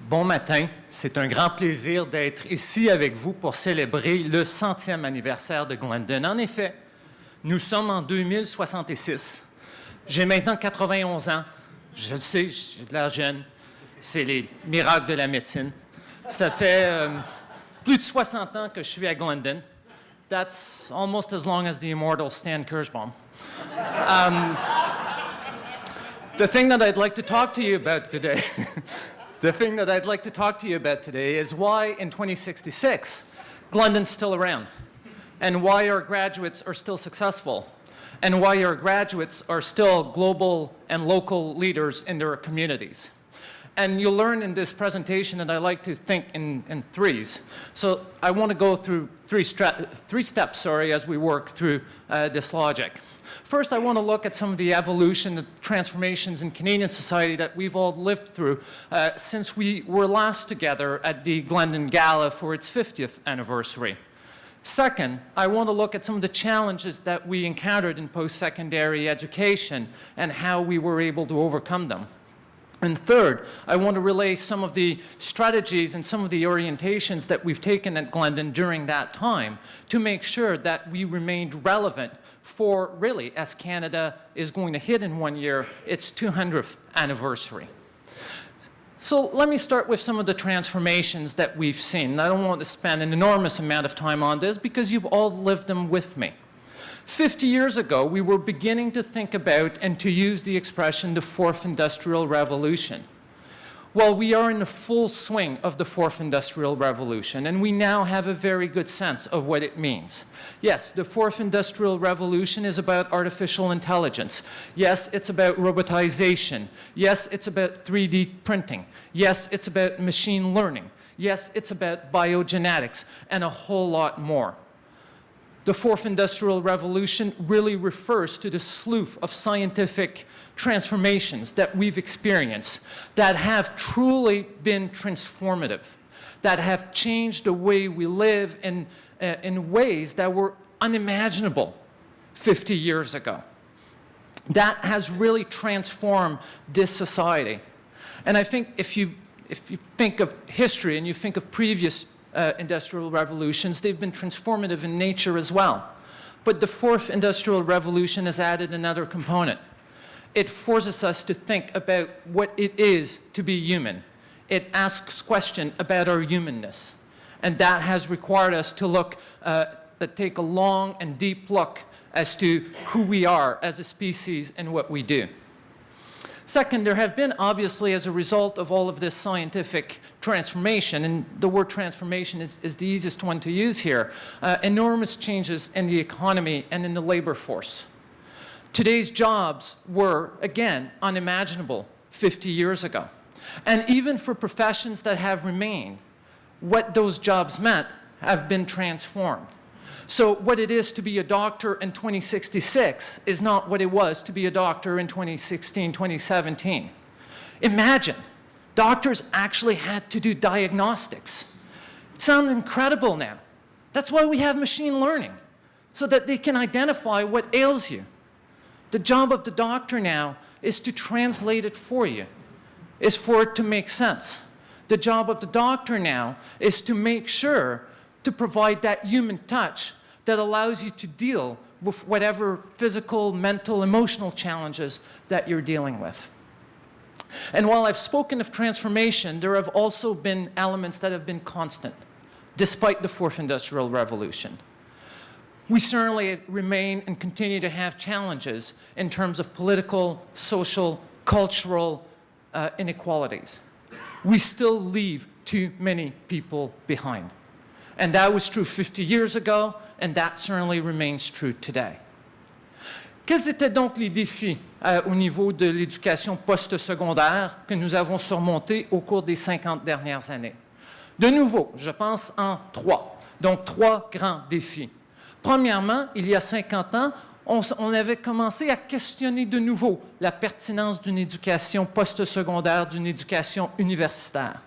Bon matin, c'est un grand plaisir d'être ici avec vous pour célébrer le 100e anniversaire de Glendon. En effet, nous sommes en 2066. J'ai maintenant 91 ans. Je le sais, j'ai de l'air jeune. C'est les miracles de la médecine. Ça fait plus de 60 ans que je suis à Glendon. That's almost as long as the immortal Stan Kirschbaum. The thing that I'd like to talk to you about today is why in 2066 Glendon's still around, and why our graduates are still successful, and why our graduates are still global and local leaders in their communities. And you'll learn in this presentation that I like to think in threes. So I want to go through three steps, as we work through this logic. First, I want to look at some of the evolution, the transformations in Canadian society that we've all lived through since we were last together at the Glendon Gala for its 50th anniversary. Second, I want to look at some of the challenges that we encountered in post-secondary education and how we were able to overcome them. And third, I want to relay some of the strategies and some of the orientations that we've taken at Glendon during that time to make sure that we remained relevant for really, as Canada is going to hit in 1 year, its 200th anniversary. So let me start with some of the transformations that we've seen. I don't want to spend an enormous amount of time on this because you've all lived them with me. 50 years ago, we were beginning to think about and to use the expression the Fourth Industrial Revolution. Well, we are in the full swing of the Fourth Industrial Revolution, and we now have a very good sense of what it means. Yes, the Fourth Industrial Revolution is about artificial intelligence. Yes, it's about robotization. Yes, it's about 3D printing. Yes, it's about machine learning. Yes, it's about biogenetics, and a whole lot more. The Fourth Industrial Revolution really refers to the slew of scientific transformations that we've experienced that have truly been transformative, that have changed the way we live in ways that were unimaginable 50 years ago. That has really transformed this society. And I think if you think of history and you think of previous industrial revolutions, they've been transformative in nature as well. But the Fourth Industrial Revolution has added another component. It forces us to think about what it is to be human. It asks questions about our humanness. And that has required us to take a long and deep look as to who we are as a species and what we do. Second, there have been, obviously, as a result of all of this scientific transformation, and the word transformation is the easiest one to use here, enormous changes in the economy and in the labor force. Today's jobs were, again, unimaginable 50 years ago. And even for professions that have remained, what those jobs meant have been transformed. So what it is to be a doctor in 2066 is not what it was to be a doctor in 2016, 2017. Imagine, doctors actually had to do diagnostics. It sounds incredible now. That's why we have machine learning, so that they can identify what ails you. The job of the doctor now is to translate it for you, is for it to make sense. The job of the doctor now is to make sure to provide that human touch that allows you to deal with whatever physical, mental, emotional challenges that you're dealing with. And while I've spoken of transformation, there have also been elements that have been constant, despite the Fourth Industrial Revolution. We certainly remain and continue to have challenges in terms of political, social, cultural inequalities. We still leave too many people behind. And that was true 50 years ago, and that certainly remains true today. Quels étaient donc les défis au niveau de l'éducation postsecondaire que nous avons surmontés au cours des 50 dernières années? De nouveau, je pense en trois. Donc, trois grands défis. Premièrement, il y a 50 ans, on avait commencé à questionner de nouveau la pertinence d'une éducation postsecondaire, d'une éducation universitaire.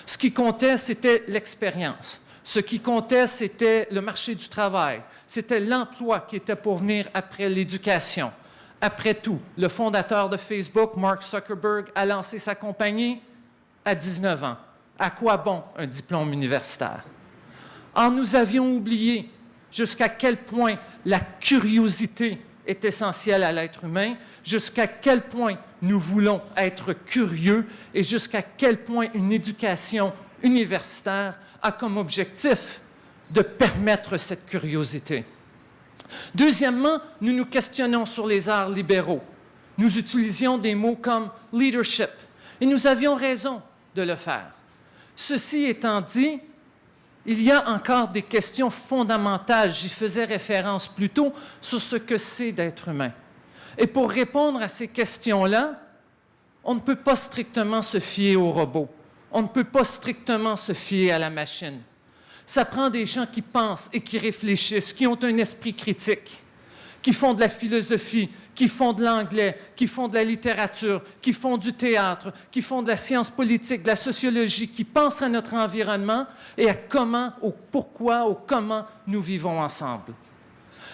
Ce qui comptait, c'était l'expérience. Ce qui comptait, c'était le marché du travail. C'était l'emploi qui était pour venir après l'éducation. Après tout, le fondateur de Facebook, Mark Zuckerberg, a lancé sa compagnie à 19 ans. À quoi bon un diplôme universitaire? Or, nous avions oublié jusqu'à quel point la curiosité est essentielle à l'être humain, jusqu'à quel point nous voulons être curieux et jusqu'à quel point une éducation universitaire a comme objectif de permettre cette curiosité. Deuxièmement, nous nous questionnons sur les arts libéraux. Nous utilisions des mots comme « leadership » et nous avions raison de le faire. Ceci étant dit, il y a encore des questions fondamentales, j'y faisais référence plus tôt, sur ce que c'est d'être humain. Et pour répondre à ces questions-là, on ne peut pas strictement se fier aux robots. On ne peut pas strictement se fier à la machine. Ça prend des gens qui pensent et qui réfléchissent, qui ont un esprit critique, qui font de la philosophie, qui font de l'anglais, qui font de la littérature, qui font du théâtre, qui font de la science politique, de la sociologie, qui pensent à notre environnement et à comment, au pourquoi, au comment nous vivons ensemble.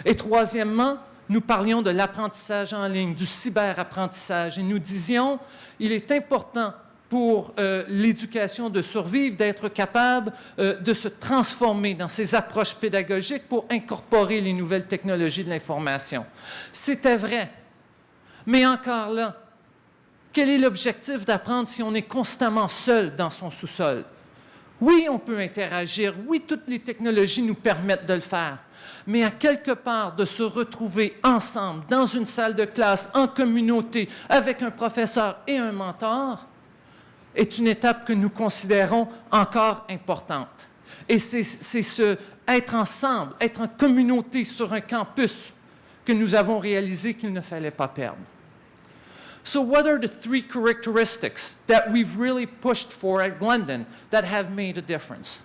Et troisièmement, nous parlions de l'apprentissage en ligne, du cyberapprentissage, et nous disions il est important pour l'éducation de survivre, d'être capable de se transformer dans ses approches pédagogiques pour incorporer les nouvelles technologies de l'information. C'était vrai. Mais encore là, quel est l'objectif d'apprendre si on est constamment seul dans son sous-sol? Oui, on peut interagir. Oui, toutes les technologies nous permettent de le faire. Mais à quelque part, de se retrouver ensemble, dans une salle de classe, en communauté, avec un professeur et un mentor, est une étape que nous considérons encore importante. Et c'est ce être ensemble, être en communauté sur un campus que nous avons réalisé qu'il ne fallait pas perdre. So what are the three characteristics that we've really pushed for at Glendon that have made a difference?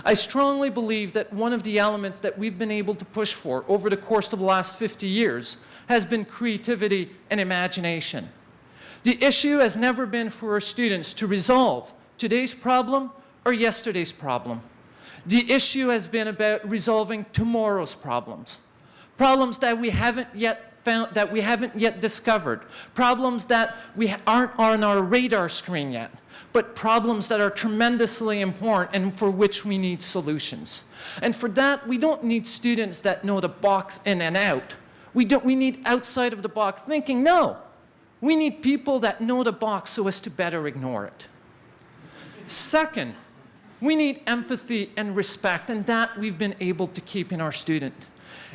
I strongly believe that one of the elements that we've been able to push for over the course of the last 50 years has been creativity and imagination. The issue has never been for our students to resolve today's problem or yesterday's problem. The issue has been about resolving tomorrow's problems, problems that we haven't yet found, that we haven't yet discovered, problems that aren't on our radar screen yet, but problems that are tremendously important and for which we need solutions. And for that, we don't need students that know the box in and out. We need outside of the box thinking, no. We need people that know the box so as to better ignore it. Second, we need empathy and respect, and that we've been able to keep in our student.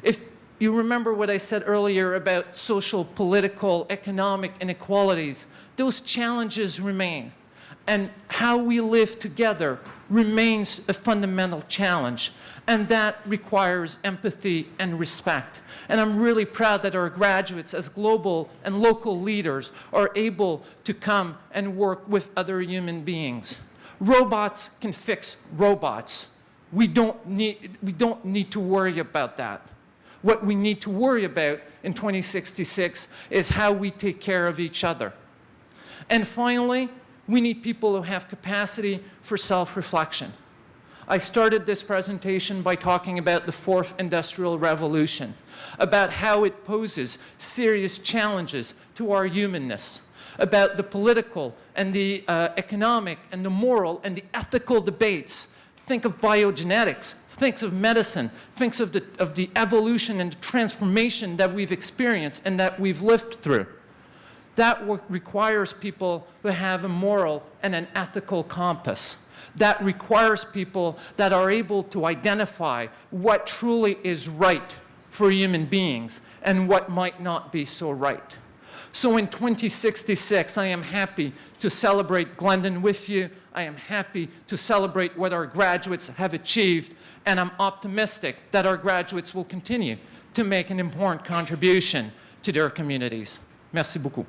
If you remember what I said earlier about social, political, economic inequalities, those challenges remain. And how we live together remains a fundamental challenge, and that requires empathy and respect. And I'm really proud that our graduates, as global and local leaders, are able to come and work with other human beings. Robots can fix robots. We don't need to worry about that. What we need to worry about in 2066 is how we take care of each other. And finally, we need people who have capacity for self-reflection. I started this presentation by talking about the fourth industrial revolution, about how it poses serious challenges to our humanness, about the political and the economic and the moral and the ethical debates. Think of biogenetics, think of medicine, think of the evolution and the transformation that we've experienced and that we've lived through. That requires people who have a moral and an ethical compass. That requires people that are able to identify what truly is right for human beings and what might not be so right. So in 2066, I am happy to celebrate Glendon with you. I am happy to celebrate what our graduates have achieved, and I'm optimistic that our graduates will continue to make an important contribution to their communities. Merci beaucoup.